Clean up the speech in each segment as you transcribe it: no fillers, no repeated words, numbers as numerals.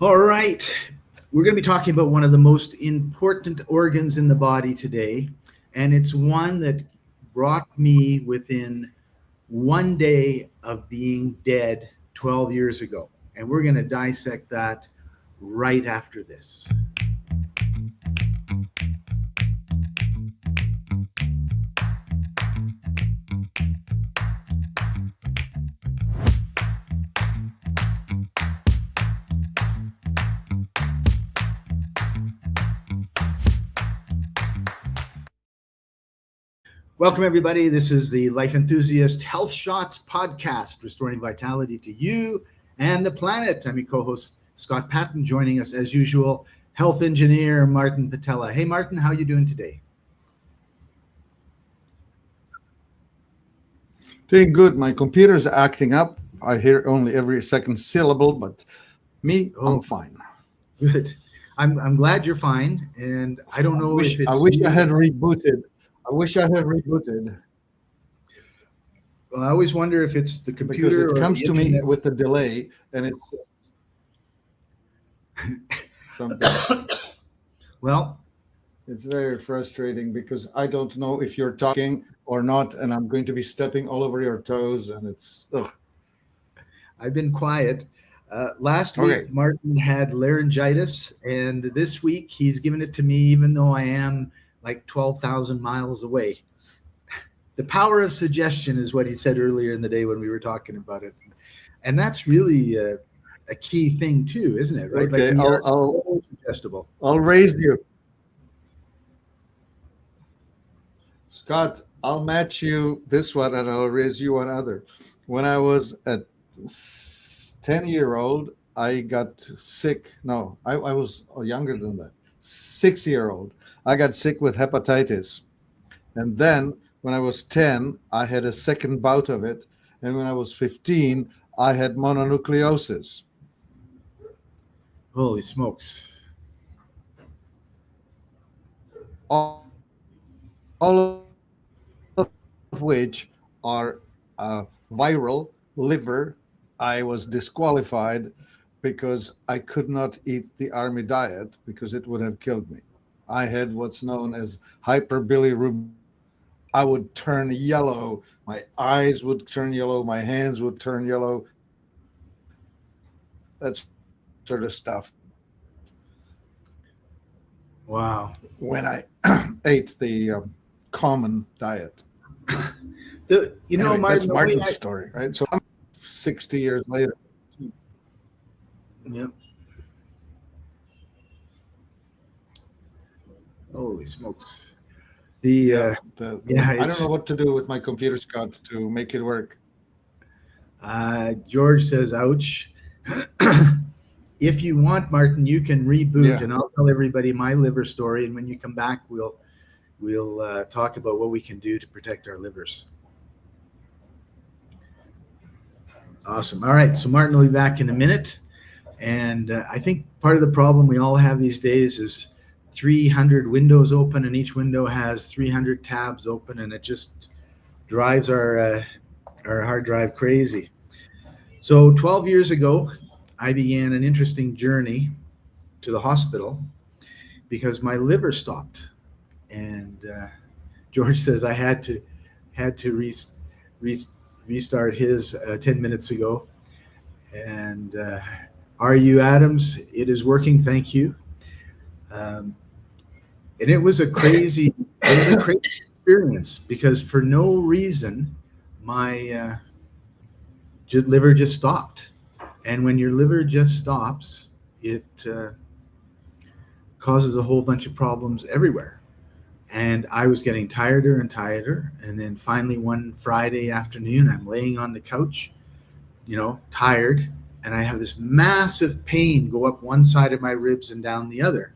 All right. We're going to be talking about one of the most important organs in the body today. And it's one that brought me within one day of being dead 12 years ago. And we're going to dissect that right after this. Welcome, everybody. This is the Life Enthusiast Health Shots podcast, restoring vitality to you and the planet. I'm your co-host, Scott Paton, joining us as usual, health engineer Martin Pytela. Hey, Martin, how are you doing today? Doing good. My computer's acting up. I hear only every second syllable, but I'm fine. Good. I'm glad you're fine, and I don't know if it's. I wish I had rebooted. Well, I always wonder if it's the computer because it comes to internet. me with a delay, and it's something. Well, it's very frustrating because I don't know if you're talking or not, and I'm going to be stepping all over your toes, and it's. Ugh. I've been quiet. Last week, Martin had laryngitis, and this week he's given it to me, even though I am like 12,000 miles away. The power of suggestion is what he said earlier in the day when we were talking about it. And that's really a key thing too, isn't it? Right? Okay, like I'll suggestible. I'll raise you. Scott, I'll match you this one and I'll raise you one other. When I was a 10-year-old, I got sick. No, I was younger than that. 6-year-old. I got sick with hepatitis. And then when I was 10, I had a second bout of it. And when I was 15, I had mononucleosis. Holy smokes. All of which are viral, liver. I was disqualified because I could not eat the army diet because it would have killed me. I had what's known as hyperbilirubinemia. I would turn yellow. My eyes would turn yellow. My hands would turn yellow. That sort of stuff. Wow. When I ate the common diet. Anyway, that's Martin's story, right? So I'm 60 years later. Yep. Holy smokes. I don't know what to do with my computer, Scott, to make it work. George says, ouch. If you want, Martin, you can reboot and I'll tell everybody my liver story. And when you come back, we'll talk about what we can do to protect our livers. Awesome. All right. So Martin will be back in a minute. And I think part of the problem we all have these days is 300 windows open, and each window has 300 tabs open, and it just drives our hard drive crazy. So 12 years ago, I began an interesting journey to the hospital because my liver stopped. And George says I had to restart his 10 minutes ago. And R.U. Adams, it is working. Thank you. And it was a crazy experience because for no reason, my liver just stopped. And when your liver just stops, it causes a whole bunch of problems everywhere. And I was getting tireder and tireder. And then finally one Friday afternoon, I'm laying on the couch, tired. And I have this massive pain go up one side of my ribs and down the other.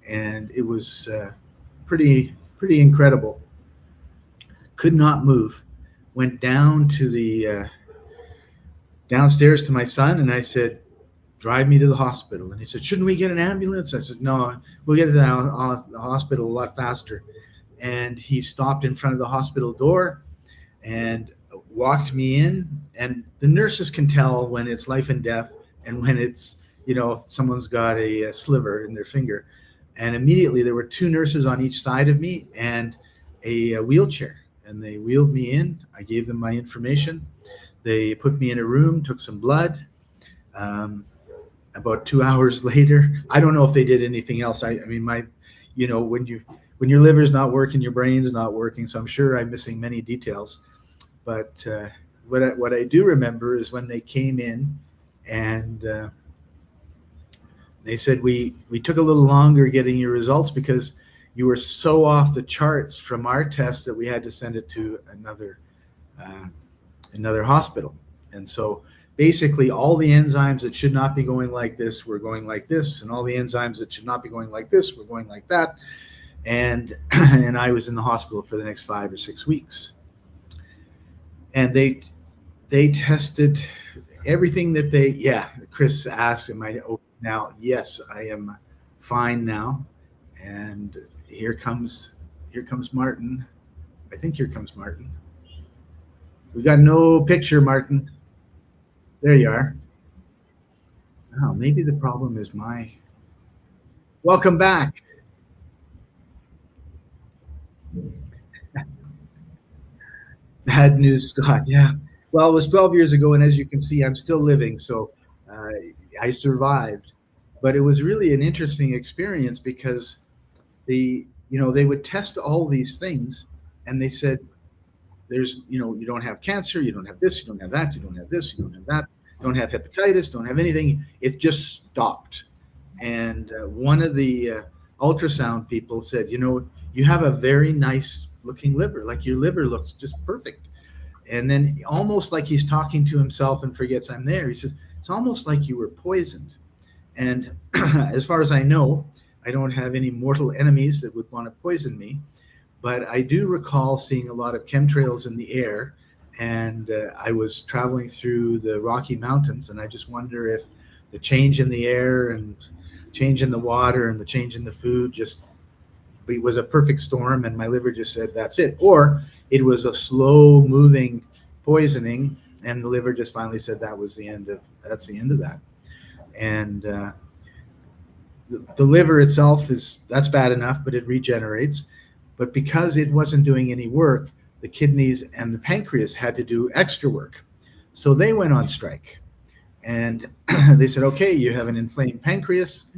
And it was pretty incredible. Could not move. Went down to the downstairs to my son, and I said, drive me to the hospital. And he said, shouldn't we get an ambulance? I said, no, we'll get to the hospital a lot faster. And he stopped in front of the hospital door and walked me in. And the nurses can tell when it's life and death and when it's someone's got a sliver in their finger. And immediately there were two nurses on each side of me and a wheelchair. And they wheeled me in. I gave them my information. They put me in a room, took some blood. About 2 hours later, I don't know if they did anything else. I mean, when your liver's not working, your brain's not working. So I'm sure I'm missing many details. But what I do remember is when they came in and they said, we took a little longer getting your results because you were so off the charts from our test that we had to send it to another hospital. And so basically all the enzymes that should not be going like this were going like this, and all the enzymes that should not be going like this were going like that. And I was in the hospital for the next 5 or 6 weeks. And they tested everything that Chris asked, am I okay now? Yes, I am fine now. And here comes Martin. I think here comes Martin. We got no picture, Martin. There you are. Oh, maybe the problem is welcome back. Bad news, Scott. Yeah. Well, it was 12 years ago, and as you can see, I'm still living, so I survived. But it was really an interesting experience because they would test all these things, and they said, you don't have cancer, you don't have this, you don't have that, you don't have this, you don't have that, you don't have hepatitis, don't have anything. It just stopped. And one of the ultrasound people said, you have a very nice looking liver, like your liver looks just perfect. And then almost like he's talking to himself and forgets I'm there, he says, it's almost like you were poisoned. And as far as I know, I don't have any mortal enemies that would want to poison me. But I do recall seeing a lot of chemtrails in the air, and I was traveling through the Rocky Mountains, and I just wonder if the change in the air and change in the water and the change in the food it was a perfect storm, and my liver just said, that's it. Or it was a slow moving poisoning, and the liver just finally said that's the end of that. And the liver itself that's bad enough, but it regenerates. But because it wasn't doing any work, the kidneys and the pancreas had to do extra work. So they went on strike. And they said, okay, you have an inflamed pancreas.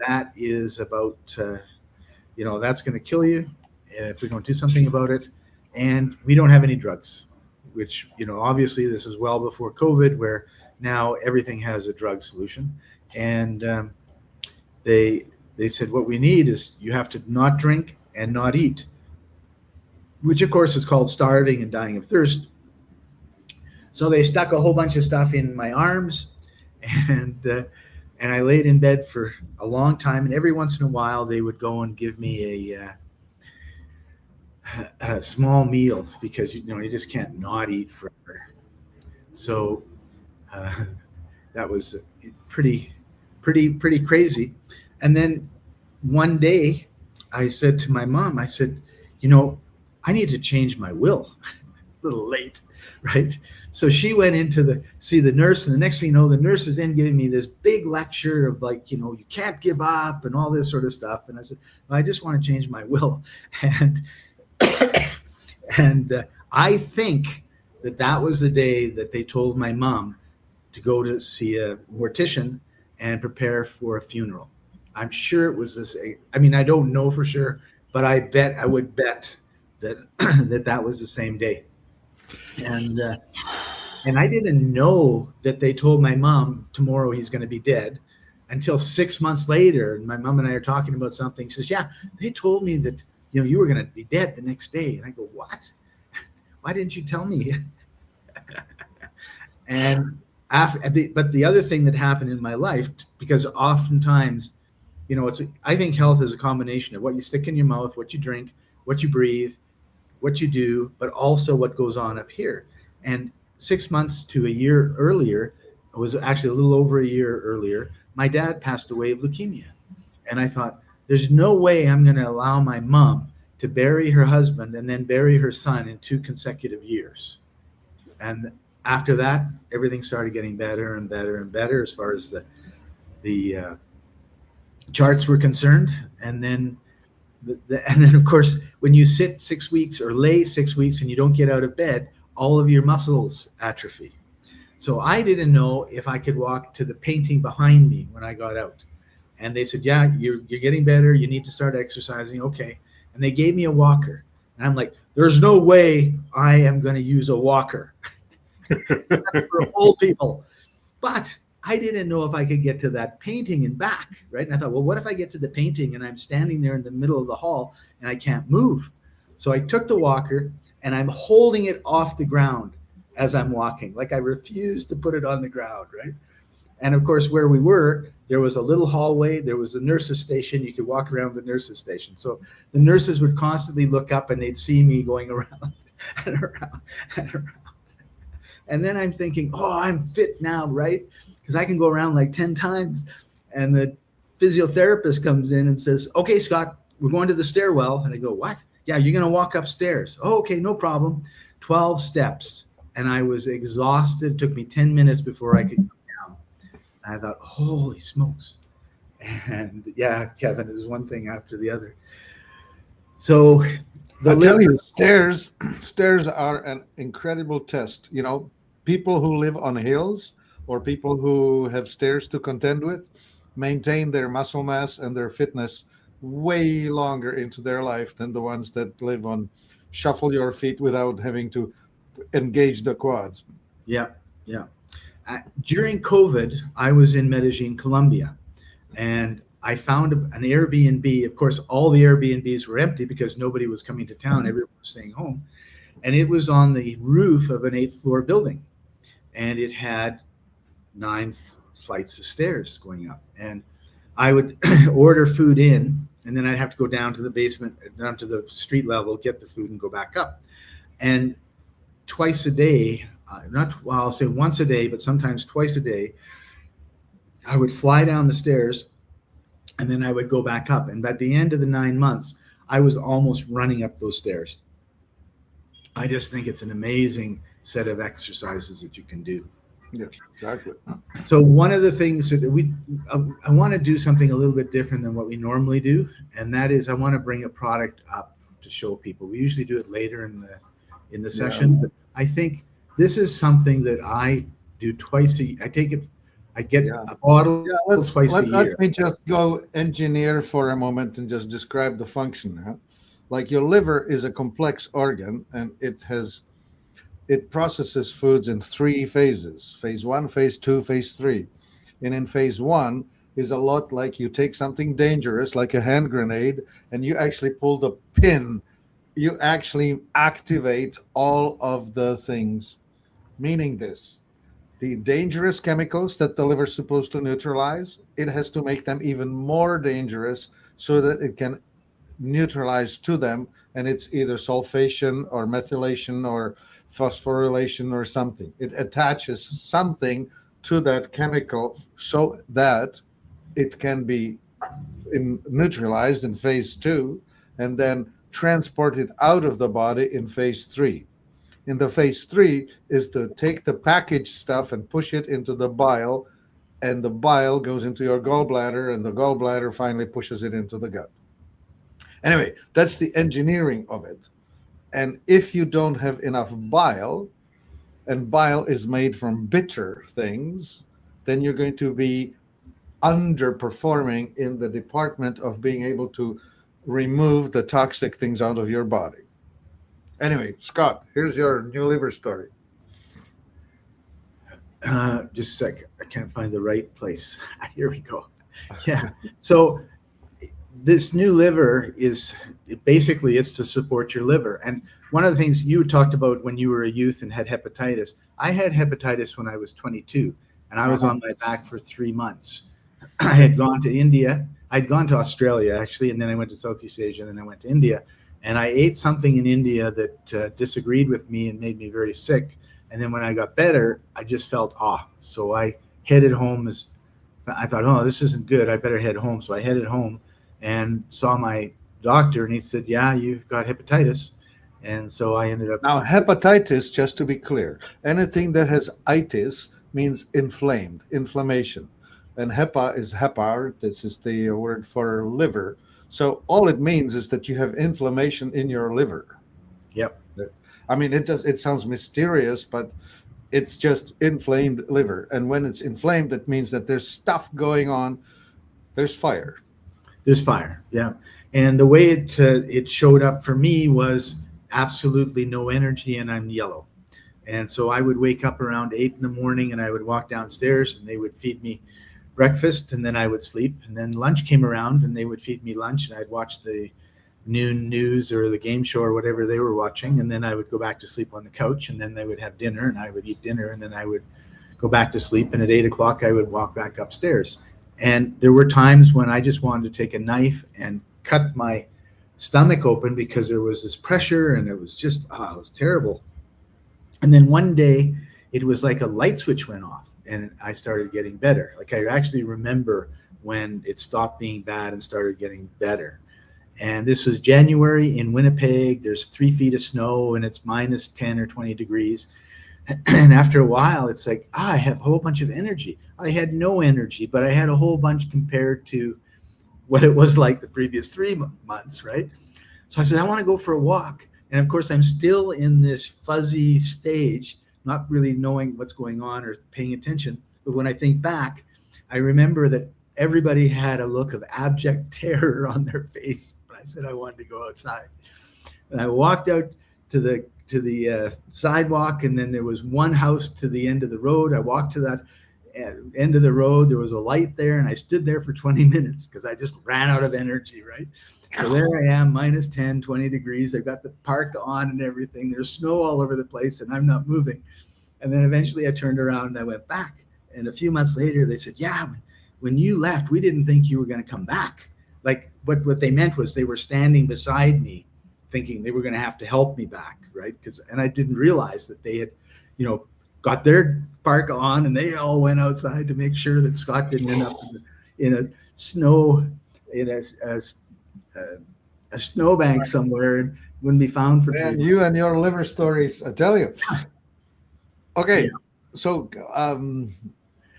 That is about, that's going to kill you if we don't do something about it. And we don't have any drugs, which, obviously this was well before COVID, where now everything has a drug solution. And they said, what we need is you have to not drink and not eat, which of course is called starving and dying of thirst. So they stuck a whole bunch of stuff in my arms, and I laid in bed for a long time. And every once in a while, they would go and give me a small meal because you just can't not eat forever. So that was pretty crazy. And then one day, I said to my mom, I said, I need to change my will. A little late, right? So she went in to see the nurse, and the next thing you know, the nurse is then giving me this big lecture of you can't give up and all this sort of stuff. And I said, well, I just want to change my will. And I think that was the day that they told my mom to go to see a mortician and prepare for a funeral. I'm sure it was this. I mean, I don't know for sure, but I would bet that was the same day. And I didn't know that they told my mom tomorrow he's going to be dead until 6 months later. And my mom and I are talking about something. She says, yeah, they told me that, you were going to be dead the next day. And I go, what? Why didn't you tell me? And but the other thing that happened in my life, because oftentimes, I think health is a combination of what you stick in your mouth, what you drink, what you breathe, what you do, but also what goes on up here. And 6 months to a year earlier, it was actually a little over a year earlier, my dad passed away of leukemia. And I thought, there's no way I'm going to allow my mom to bury her husband and then bury her son in 2 consecutive years. And after that, everything started getting better and better and better as far as the charts were concerned. And then and then of course when you sit 6 weeks or lay 6 weeks and you don't get out of bed, all of your muscles atrophy. So I didn't know if I could walk to the painting behind me when I got out. And they said, yeah, you're getting better, you need to start exercising. Okay. And they gave me a walker, and I'm like, there's no way I am going to use a walker. That's for old people. But I didn't know if I could get to that painting and back, right? And I thought, well, what if I get to the painting and I'm standing there in the middle of the hall and I can't move? So I took the walker and I'm holding it off the ground as I'm walking. Like I refused to put it on the ground, right? And of course, where we were, there was a little hallway, there was a nurse's station. You could walk around the nurse's station. So the nurses would constantly look up and they'd see me going around and around and around. And then I'm thinking, oh, I'm fit now, right? Because I can go around like 10 times. And the physiotherapist comes in and says, okay, Scott, we're going to the stairwell. And I go, what? Yeah, you're going to walk upstairs. Oh, okay, no problem. 12 steps. And I was exhausted. It took me 10 minutes before I could come down. And I thought, holy smokes. And yeah, Kevin, it was one thing after the other. So I tell you, stairs are an incredible test. You know, people who live on hills or people who have stairs to contend with maintain their muscle mass and their fitness way longer into their life than the ones that live on shuffle your feet without having to engage the quads. Yeah, yeah. During COVID, I was in Medellin, Colombia, and I found an Airbnb. Of course, all the Airbnbs were empty because nobody was coming to town. Everyone was staying home. And it was on the roof of an 8th-floor building. And it had 9 flights of stairs going up. And I would order food in, and then I'd have to go down to the basement, down to the street level, get the food and go back up. And twice a day, I'll say once a day, but sometimes twice a day, I would fly down the stairs and then I would go back up. And at the end of the 9 months, I was almost running up those stairs. I just think it's an amazing set of exercises that you can do. Yeah, exactly. So one of the things that I want to do something a little bit different than what we normally do. And that is I want to bring a product up to show people. We usually do it later in the session, but I think this is something that I do twice a year. I get a bottle twice a year. Let me just go engineer for a moment and just describe the function. Huh? Like your liver is a complex organ, and it processes foods in 3 phases: phase 1, phase 2, phase 3. And in phase 1 is a lot like you take something dangerous like a hand grenade and you actually pull the pin. You actually activate all of the things, meaning this: the dangerous chemicals that the liver is supposed to neutralize, it has to make them even more dangerous so that it can neutralize to them, and it's either sulfation or methylation or phosphorylation or something. It attaches something to that chemical so that it can be neutralized in phase 2 and then transported out of the body in phase 3. In the phase 3 is to take the packaged stuff and push it into the bile, and the bile goes into your gallbladder, and the gallbladder finally pushes it into the gut. Anyway, that's the engineering of it. And if you don't have enough bile, and bile is made from bitter things, then you're going to be underperforming in the department of being able to remove the toxic things out of your body. Anyway, Scott, here's your new liver story. Just a sec. I can't find the right place. Here we go. Yeah. So this new liver is basically it's to support your liver. And one of the things you talked about when you were a youth and had hepatitis, I had hepatitis when I was 22, and I was on my back for 3 months. I had gone to India. I'd gone to Australia, actually, and then I went to Southeast Asia, and then I went to India. And I ate something in India that disagreed with me and made me very sick. And then when I got better, I just felt off. So I headed home. I thought, oh, this isn't good. I better head home. So I headed home and saw my doctor, and he said, yeah, you've got hepatitis. And so I ended up. Now, hepatitis, just to be clear, anything that has itis means inflamed, inflammation. and hepa is hepar. This is the word for liver. So all it means is that you have inflammation in your liver. Yep. I mean, it sounds mysterious, but it's just inflamed liver. And when it's inflamed, that means that there's stuff going on. There's fire. There's fire. Yeah. And the way it showed up for me was absolutely no energy, and I'm yellow. And so I would wake up around 8 in the morning, and I would walk downstairs, and they would feed me breakfast, and then I would sleep. And then lunch came around, and they would feed me lunch, and I'd watch the noon news or the game show or whatever they were watching. And then I would go back to sleep on the couch, and then they would have dinner, and I would eat dinner, and then I would go back to sleep. And at 8 o'clock, I would walk back upstairs. And there were times when I just wanted to take a knife and cut my stomach open because there was this pressure, and it was just, it was terrible. And then one day it was like a light switch went off, and I started getting better. Like, I actually remember when it stopped being bad and started getting better. And this was January in Winnipeg. There's 3 feet of snow, and it's minus 10 or 20 degrees. And after a while, it's like, I have a whole bunch of energy. I had no energy, but I had a whole bunch compared to what it was like the previous 3 months, right? So I said, I want to go for a walk. And of course, I'm still in this fuzzy stage, not really knowing what's going on or paying attention. But when I think back, I remember that everybody had a look of abject terror on their face when I said I wanted to go outside. And I walked out to the sidewalk, and then there was one house to the end of the road. I walked to that end of the road. There was a light there, and I stood there for 20 minutes because I just ran out of energy, right? So there I am, minus 10, 20 degrees. I've got the park on and everything. There's snow all over the place, and I'm not moving. And then eventually I turned around and I went back. And a few months later, they said, yeah, when you left, we didn't think you were going to come back. Like, what they meant was they were standing beside me thinking they were going to have to help me back, right? And I didn't realize that they had, got their park on, and they all went outside to make sure that Scott didn't end up in a snowbank somewhere and wouldn't be found for 3 months. You and your liver stories, I tell you. Okay, yeah. So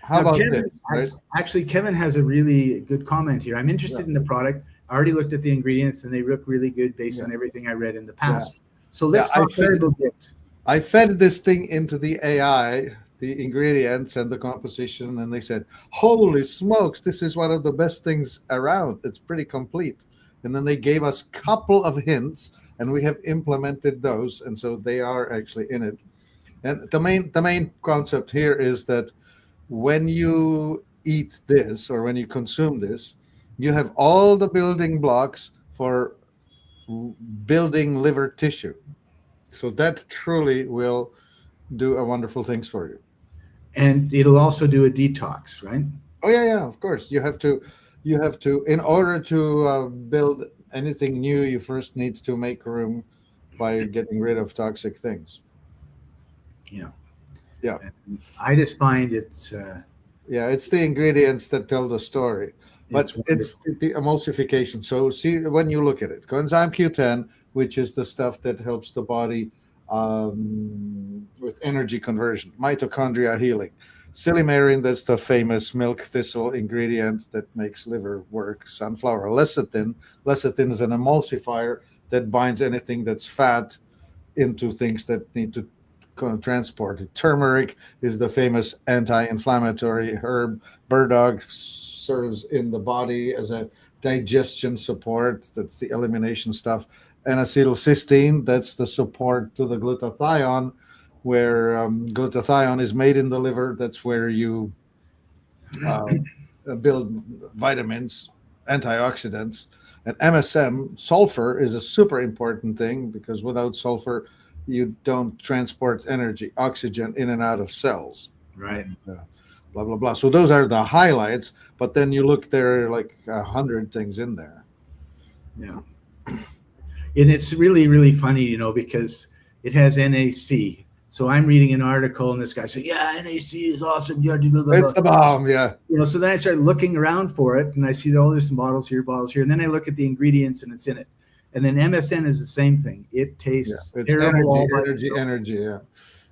how about Kevin, this? Right? Actually, Kevin has a really good comment here. I'm interested in the product. I already looked at the ingredients, and they look really good based on everything I read in the past. So let's talk a little bit. I fed this thing into the AI, the ingredients and the composition, and they said, holy smokes, this is one of the best things around. It's pretty complete. And then they gave us a couple of hints, and we have implemented those, and so they are actually in it. And the main concept here is that when you eat this or when you consume this, you have all the building blocks for building liver tissue. So that truly will do a wonderful things for you. And it'll also do a detox, right? Oh yeah, of course. You have to, in order to build anything new, you first need to make room by getting rid of toxic things. Yeah. And I just find it's it's the ingredients that tell the story, but it's the emulsification. So see, when you look at it, coenzyme Q10, which is the stuff that helps the body with energy conversion, mitochondria healing. Silymarin, that's the famous milk thistle ingredient that makes liver work. Sunflower lecithin. Lecithin is an emulsifier that binds anything that's fat into things that need to transport it. Turmeric is the famous anti-inflammatory herb. Burdock serves in the body as a digestion support. That's the elimination stuff. And acetylcysteine, that's the support to the glutathione, where glutathione is made in the liver. That's where you build vitamins, antioxidants. And MSM, sulfur, is a super important thing because without sulfur, you don't transport energy, oxygen in and out of cells. Right. Blah, blah, blah. So those are the highlights. But then you look, there are like 100 things in there. Yeah. And it's really, really funny, because it has NAC. So I'm reading an article, and this guy said, yeah, NAC is awesome. Blah, blah, blah. It's the bomb, yeah. So then I started looking around for it, and I see, there's some bottles here. And then I look at the ingredients, and it's in it. And then MSN is the same thing. It tastes terrible. Energy, yeah.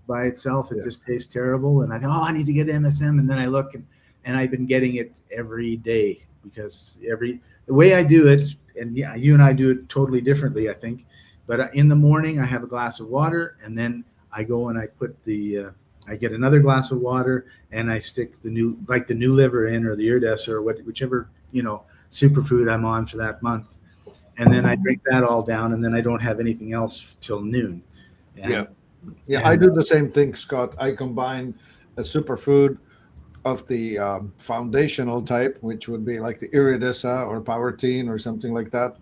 By itself, it just tastes terrible. And I thought, I need to get MSM. And then I look, and and I've been getting it every day because the way I do it, and yeah, you and I do it totally differently, I think. But in the morning, I have a glass of water, and then I go and I put I get another glass of water, and I stick the new liver in, or the iridescent, or whichever superfood I'm on for that month, and then I drink that all down, and then I don't have anything else till noon. Yeah. And, Yeah, I do the same thing, Scott. I combine a superfood of the foundational type, which would be like the iridescent or powertine or something like that.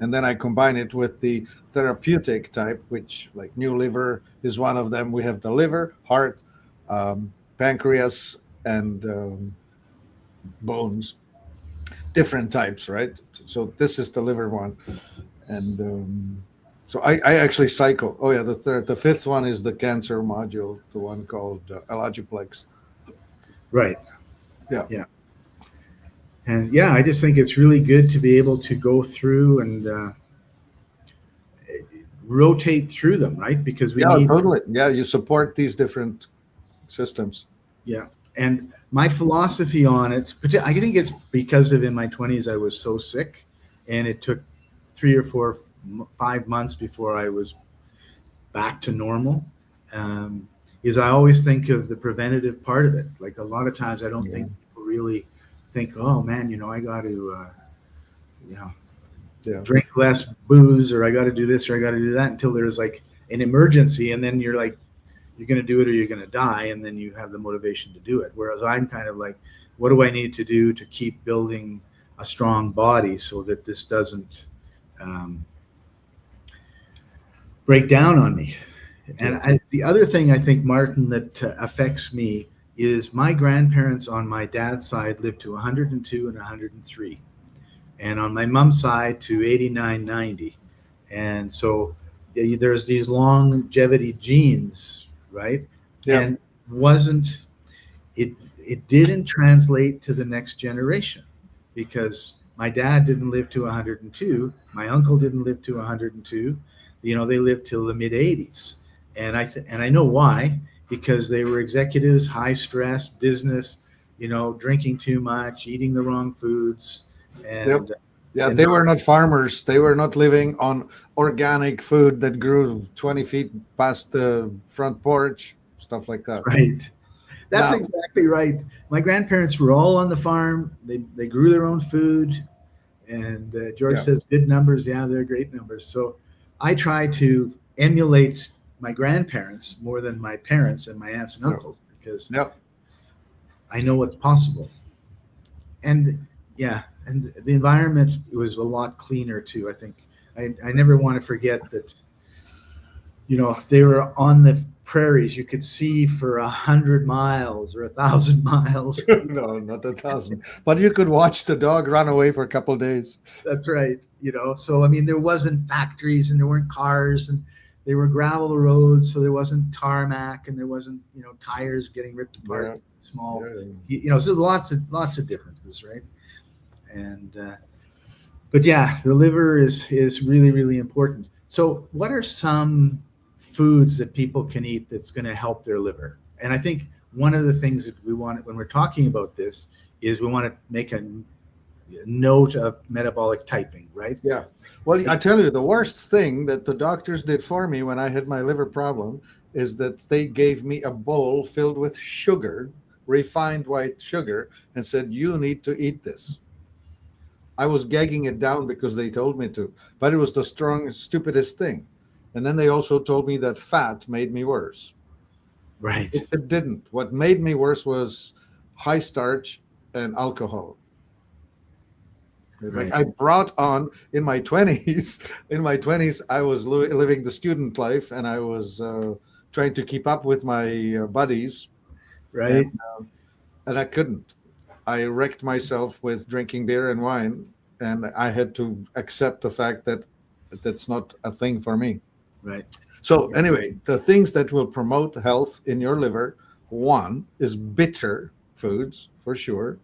And then I combine it with the therapeutic type, which like new liver is one of them. We have the liver, heart, pancreas, and bones, different types, right? So this is the liver one. And so I actually cycle. Oh yeah, the fifth one is the cancer module, the one called Allogiplex. right. Yeah. Yeah. And yeah, I just think it's really good to be able to go through and rotate through them, right? Because we Yeah, need, totally. Yeah, you support these different systems. yeah. And my philosophy on it, I think it's because of in my 20s, I was so sick, and it took 3 or 4, 5 months before I was back to normal. Is I always think of the preventative part of it. Like a lot of times, I don't Yeah. think people really think, oh man, I got to, you know, Yeah. drink less booze, or I got to do this, or I got to do that, until there's like an emergency, and then you're like, you're going to do it or you're going to die, and then you have the motivation to do it. Whereas I'm kind of like, what do I need to do to keep building a strong body so that this doesn't break down on me? And the other thing I think, Martin, that affects me is my grandparents on my dad's side lived to 102 and 103, and on my mom's side to 89, 90. And so there's these longevity genes, right? Yeah. And wasn't it didn't translate to the next generation, because my dad didn't live to 102, my uncle didn't live to 102. They lived till the mid 80s, and I know why, because they were executives, high stress business, drinking too much, eating the wrong foods, and Yeah, they were not farmers. They were not living on organic food that grew 20 feet past the front porch, stuff like that. right. That's Now, exactly right. My grandparents were all on the farm. They grew their own food, and George Yeah. says good numbers. Yeah, they're great numbers. So I try to emulate my grandparents more than my parents and my aunts and uncles, because yeah, I know what's possible. And yeah, and the environment was a lot cleaner too. I think I never want to forget that. They were on the prairies. You could see for 100 miles or 1,000 miles. no, not 1,000. But you could watch the dog run away for a couple of days. That's right. So I mean, there wasn't factories, and there weren't cars, and they were gravel roads, so there wasn't tarmac, and there wasn't tires getting ripped apart. Yeah. Small, Yeah. so lots of differences, right? And but yeah, the liver is really, really important. So what are some foods that people can eat that's going to help their liver? And I think one of the things that we want when we're talking about this is we want to make a note of metabolic typing, right? Yeah. Well, I tell you, the worst thing that the doctors did for me when I had my liver problem is that they gave me a bowl filled with sugar, refined white sugar, and said, you need to eat this. I was gagging it down because they told me to, but it was the stupidest thing. And then they also told me that fat made me worse. Right. It didn't. What made me worse was high starch and alcohol. Right. Like I brought on in my 20s. In my 20s, I was living the student life, and I was trying to keep up with my buddies, Right. and I couldn't. I wrecked myself with drinking beer and wine, and I had to accept the fact that that's not a thing for me. Right. So anyway, the things that will promote health in your liver, one is bitter foods, for sure.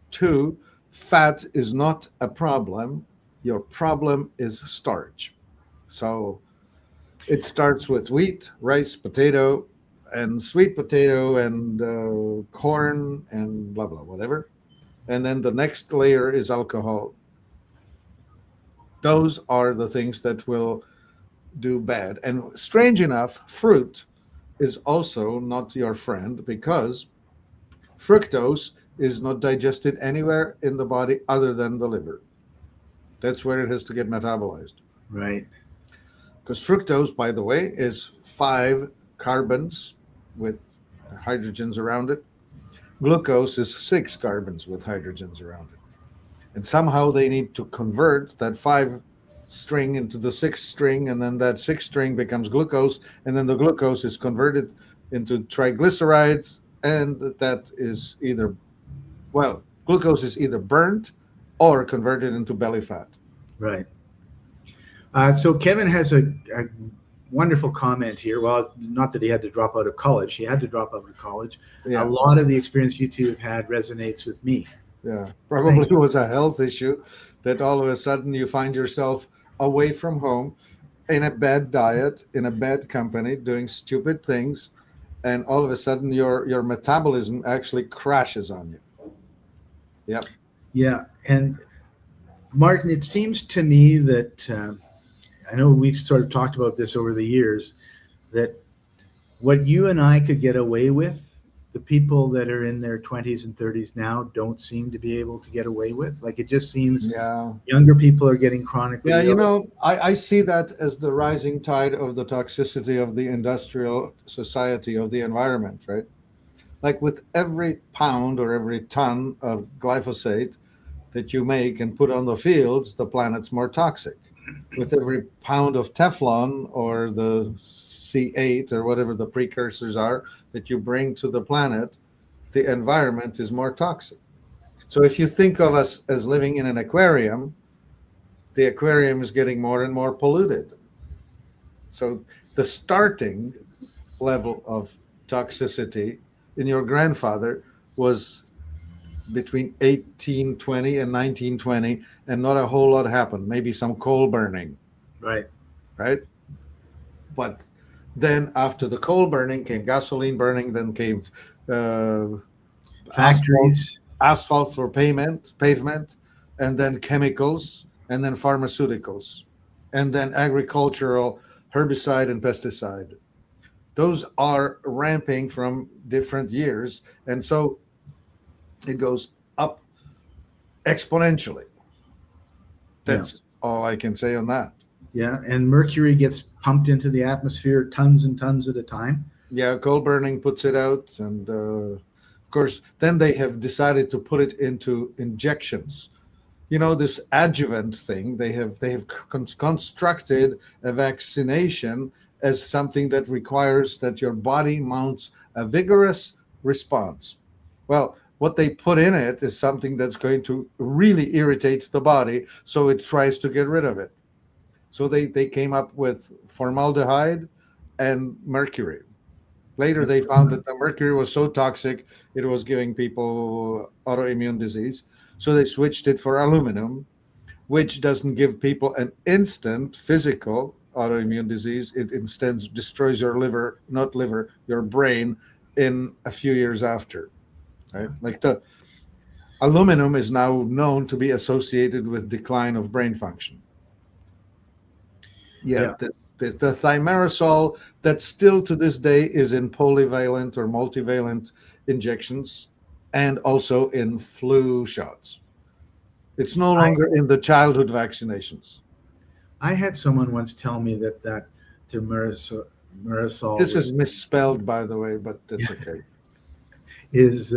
Two, fat is not a problem. Your problem is starch. So it starts with wheat, rice, potato, and sweet potato and corn and blah blah whatever, and then the next layer is alcohol. Those are the things that will do bad. And strange enough, fruit is also not your friend because fructose is not digested anywhere in the body other than the liver. That's where it has to get metabolized. Right. Because fructose, by the way, is 5 carbons with hydrogens around it. Glucose is 6 carbons with hydrogens around it. And somehow they need to convert that 5 string into the 6 string, and then that 6 string becomes glucose, and then the glucose is converted into triglycerides, and that is either, well, glucose is either burnt or converted into belly fat. Right. So Kevin has a wonderful comment here. Well, not that he had to drop out of college. He had to drop out of college. Yeah. A lot of the experience you two have had resonates with me. Yeah, probably it was a health issue that all of a sudden you find yourself away from home in a bad diet, in a bad company, doing stupid things, and all of a sudden your metabolism actually crashes on you. Yep. Yeah. And Martin, it seems to me that I know we've sort of talked about this over the years, that what you and I could get away with, the people that are in their 20s and 30s now don't seem to be able to get away with. Like, it just seems younger people are getting chronically ill. You know, I see that as the rising tide of the toxicity of the industrial society, of the environment, right? Like with every pound or every ton of glyphosate that you make and put on the fields, the planet's more toxic. With every pound of Teflon or the C8 or whatever the precursors are that you bring to the planet, the environment is more toxic. So if you think of us as living in an aquarium, the aquarium is getting more and more polluted. So the starting level of toxicity in your grandfather was between 1820 and 1920, and not a whole lot happened. Maybe some coal burning. Right. But then after the coal burning came gasoline burning, then came factories, asphalt for pavement, and then chemicals, and then pharmaceuticals, and then agricultural herbicide and pesticide. Those are ramping from different years, and so it goes up exponentially. That's all I can say on that. Yeah, and mercury gets pumped into the atmosphere tons and tons at a time. Yeah, coal burning puts it out, and of course, then they have decided to put it into injections. You know, this adjuvant thing. They have constructed a vaccination as something that requires that your body mounts a vigorous response. Well, what they put in it is something that's going to really irritate the body, so it tries to get rid of it. So they came up with formaldehyde and mercury. Later, they found that the mercury was so toxic, it was giving people autoimmune disease. So they switched it for aluminum, which doesn't give people an instant physical autoimmune disease. It instead destroys your liver, not liver, your brain in a few years after. Right? Like the aluminum is now known to be associated with decline of brain function. The thimerosal that still to this day is in polyvalent or multivalent injections and also in flu shots. It's no longer in the childhood vaccinations. I had someone once tell me that thimerosal. This is misspelled, by the way, but that's okay. Is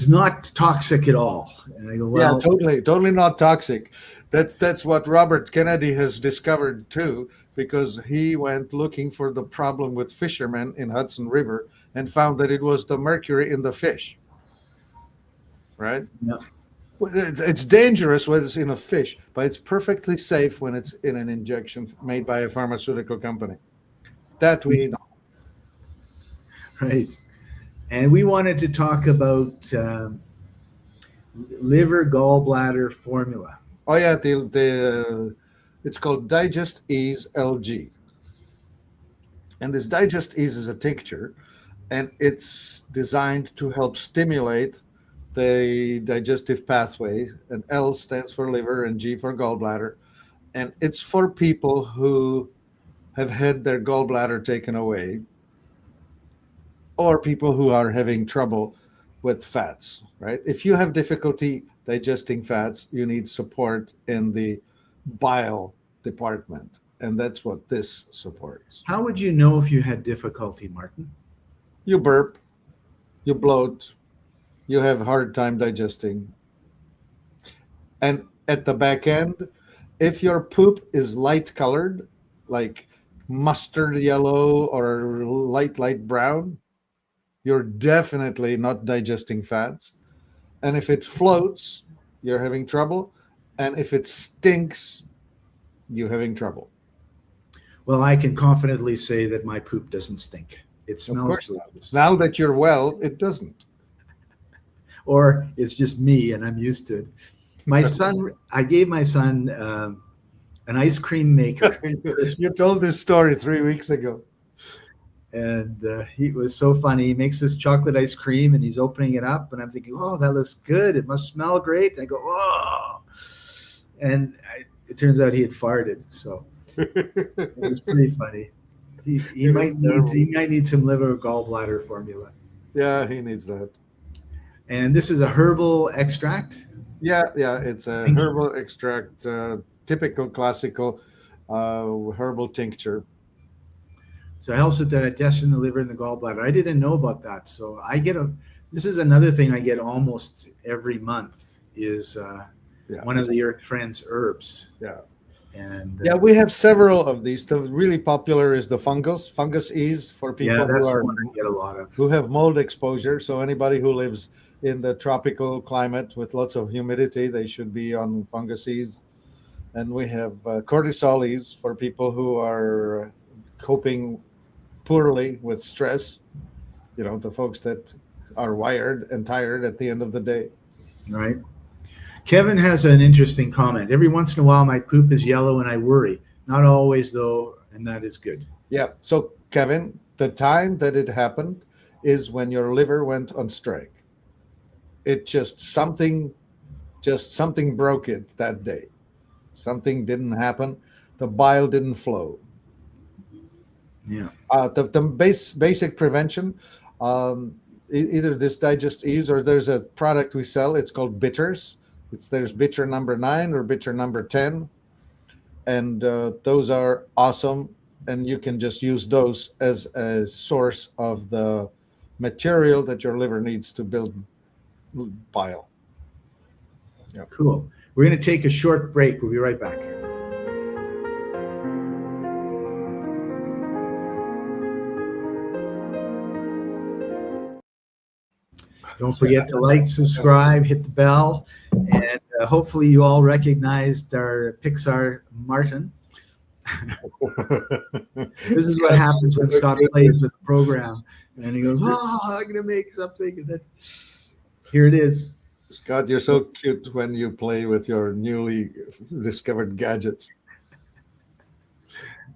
not toxic at all. And I go, well, totally not toxic. That's what Robert Kennedy has discovered too, because he went looking for the problem with fishermen in Hudson River and found that it was the mercury in the fish. Right? Yeah. It's dangerous when it's in a fish, but it's perfectly safe when it's in an injection made by a pharmaceutical company. That we know. Right. And we wanted to talk about liver gallbladder formula. Oh yeah, it's called Digest Ease LG. And this Digest Ease is a tincture, and it's designed to help stimulate the digestive pathway. And L stands for liver, and G for gallbladder. And it's for people who have had their gallbladder taken away, or people who are having trouble with fats, right? If you have difficulty digesting fats, you need support in the bile department. And that's what this supports. How would you know if you had difficulty, Martin? You burp, you bloat, you have a hard time digesting. And at the back end, if your poop is light colored, like mustard yellow or light brown, you're definitely not digesting fats. And if it floats, you're having trouble. And if it stinks, you're having trouble. Well, I can confidently say that my poop doesn't stink. It Of smells course, delicious. now that you're well, it doesn't. Or it's just me and I'm used to it. My son, I gave my son an ice cream maker. You told this story 3 weeks ago. And he was so funny. He makes this chocolate ice cream and he's opening it up. And I'm thinking, oh, that looks good. It must smell great. And I go, oh. And it turns out he had farted. So it was pretty funny. He might need some liver gallbladder formula. Yeah, he needs that. And this is a herbal extract. Yeah, it's a herbal extract, typical classical herbal tincture. So it helps with the digestion, the liver, and the gallbladder. I didn't know about that. So this is another thing I get almost every month is one of the Earth Friends herbs. Yeah. And we have several of these. The really popular is the fungus ease for people that's the one I get a lot of. who have mold exposure. So anybody who lives in the tropical climate with lots of humidity, they should be on fungus ease. And we have cortisol ease for people who are coping poorly with stress. You know, the folks that are wired and tired at the end of the day. Right. Kevin has an interesting comment. Every once in a while, my poop is yellow and I worry. Not always, though, and that is good. Yeah. So, Kevin, the time that it happened is when your liver went on strike. It just something broke it that day. Something didn't happen. The bile didn't flow. Yeah. The basic prevention, either this Digest Ease or there's a product we sell. It's called bitters. There's bitter number 9 or bitter number 10, and those are awesome. And you can just use those as a source of the material that your liver needs to build bile. Yeah. Cool. We're going to take a short break. We'll be right back. Don't forget to like, subscribe, hit the bell, and hopefully you all recognized our Pixar Martin. This is what happens when Scott plays with the program, and he goes, "Oh, I'm going to make something," and then here it is. Scott, you're so cute when you play with your newly discovered gadgets.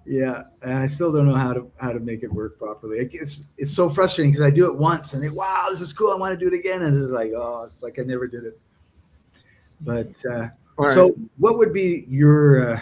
Yeah, and I still don't know how to make it work properly. It's so frustrating because I do it once and think, wow, this is cool. I want to do it again, and it's like, oh, it's like I never did it. But so, what would be your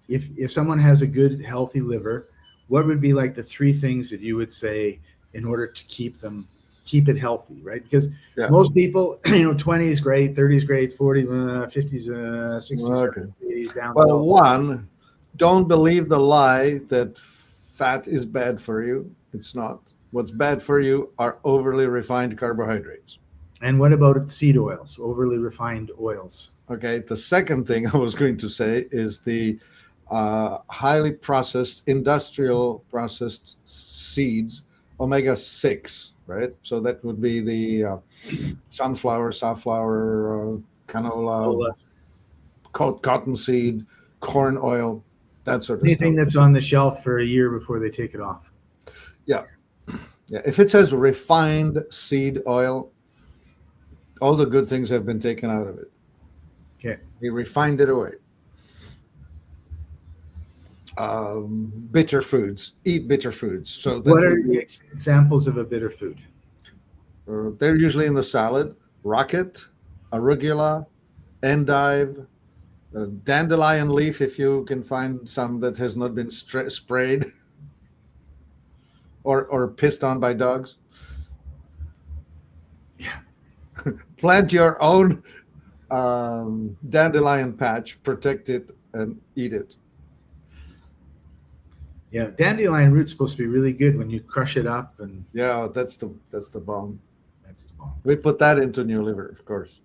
if someone has a good healthy liver, what would be like the 3 things that you would say in order to keep it healthy, right? Because most people, 20 is great, 30 is great, 40, 50s, 60s, 70s, down. Well, one, don't believe the lie that fat is bad for you. It's not. What's bad for you are overly refined carbohydrates. And what about seed oils, overly refined oils? Okay. The second thing I was going to say is the highly processed, industrial processed seeds, omega-6, right? So that would be the sunflower, safflower, canola, cottonseed, corn oil, that sort of Anything stuff. that's on the shelf for a year before they take it off. Yeah. If it says refined seed oil, all the good things have been taken out of it. Okay. We refined it away. bitter foods. Eat bitter foods. So that What are would be, examples of a bitter food? they're usually in the salad. Rocket, arugula, endive, dandelion leaf, if you can find some that has not been sprayed or pissed on by dogs. Yeah. Plant your own dandelion patch, protect it, and eat it. Yeah, dandelion root's supposed to be really good when you crush it up, and Yeah, that's the bomb. that's the bomb. We put that into new liver, of course.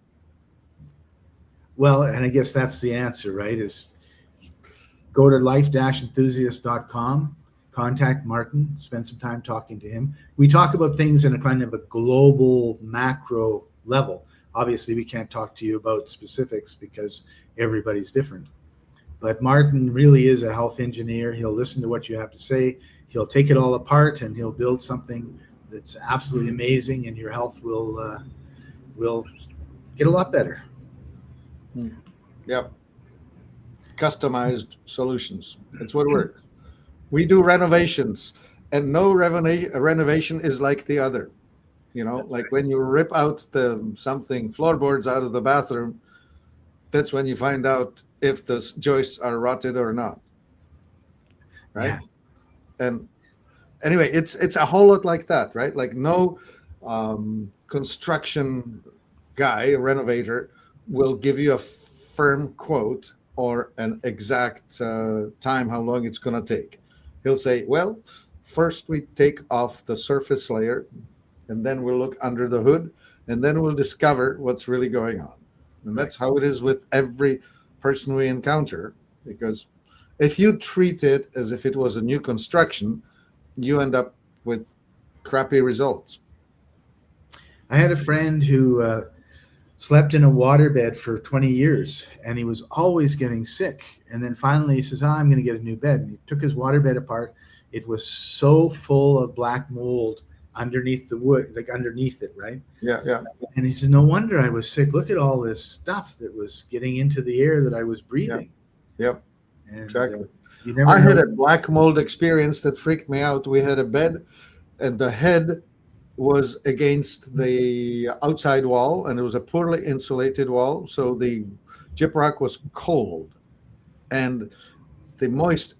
Well, and I guess that's the answer, right? Is go to life-enthusiast.com, contact Martin, spend some time talking to him. We talk about things in a kind of a global macro level. Obviously, we can't talk to you about specifics because everybody's different. But Martin really is a health engineer. He'll listen to what you have to say. He'll take it all apart and he'll build something that's absolutely amazing, and your health will get a lot better. Yep. Customized solutions. That's what works. We do renovations, and no renovation is like the other. You know, like when you rip out something floorboards out of the bathroom, that's when you find out if the joists are rotted or not. Right? Yeah. And anyway, it's a whole lot like that, right? Like no construction guy, a renovator, will give you a firm quote or an exact time how long it's going to take. He'll say, well, first we take off the surface layer, and then we'll look under the hood, and then we'll discover what's really going on. And that's how it is with every person we encounter, because if you treat it as if it was a new construction, you end up with crappy results. I had a friend who slept in a waterbed for 20 years, and he was always getting sick. And then finally he says, I'm going to get a new bed. And he took his waterbed apart. It was so full of black mold underneath the wood, like underneath it, right? Yeah. And he says, no wonder I was sick. Look at all this stuff that was getting into the air that I was breathing. Yep. And, Exactly. I had a black mold experience that freaked me out. We had a bed, and the head was against the outside wall, and it was a poorly insulated wall, so the gyprock was cold, and the moist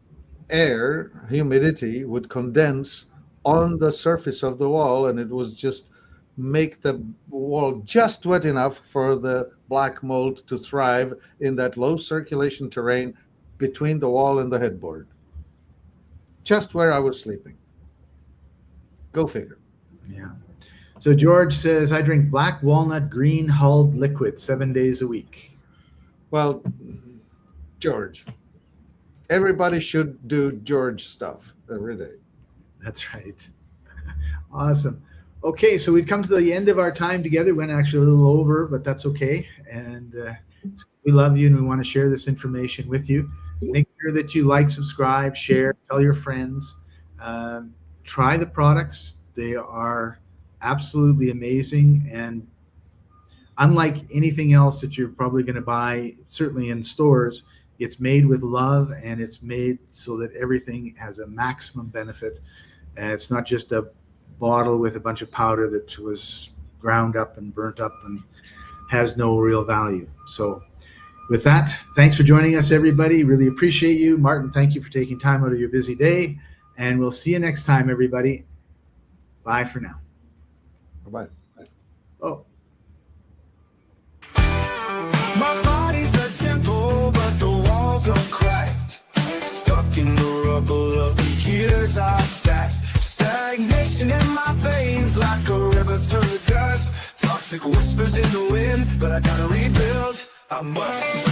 air, humidity, would condense on the surface of the wall, and it was just make the wall just wet enough for the black mold to thrive in that low circulation terrain between the wall and the headboard, just where I was sleeping. Go figure. Yeah. So George says, I drink black walnut green hulled liquid 7 days a week. Well, George, everybody should do George stuff every day. That's right. Awesome. Okay, so we've come to the end of our time together. Went actually a little over, but that's okay. And we love you, and we want to share this information with you. Make sure that you like, subscribe, share, tell your friends. Try the products. They are absolutely amazing, and unlike anything else that you're probably going to buy, certainly in stores, it's made with love, and it's made so that everything has a maximum benefit. And it's not just a bottle with a bunch of powder that was ground up and burnt up and has no real value. So with that, thanks for joining us, everybody. Really appreciate you. Martin, thank you for taking time out of your busy day, and we'll see you next time, everybody. Bye for now. Bye. Oh. My body's a temple, but the walls are cracked. Stuck in the rubble of the years I've stacked. Stagnation in my veins like a river to the dust. Toxic whispers in the wind, but I gotta rebuild. I must.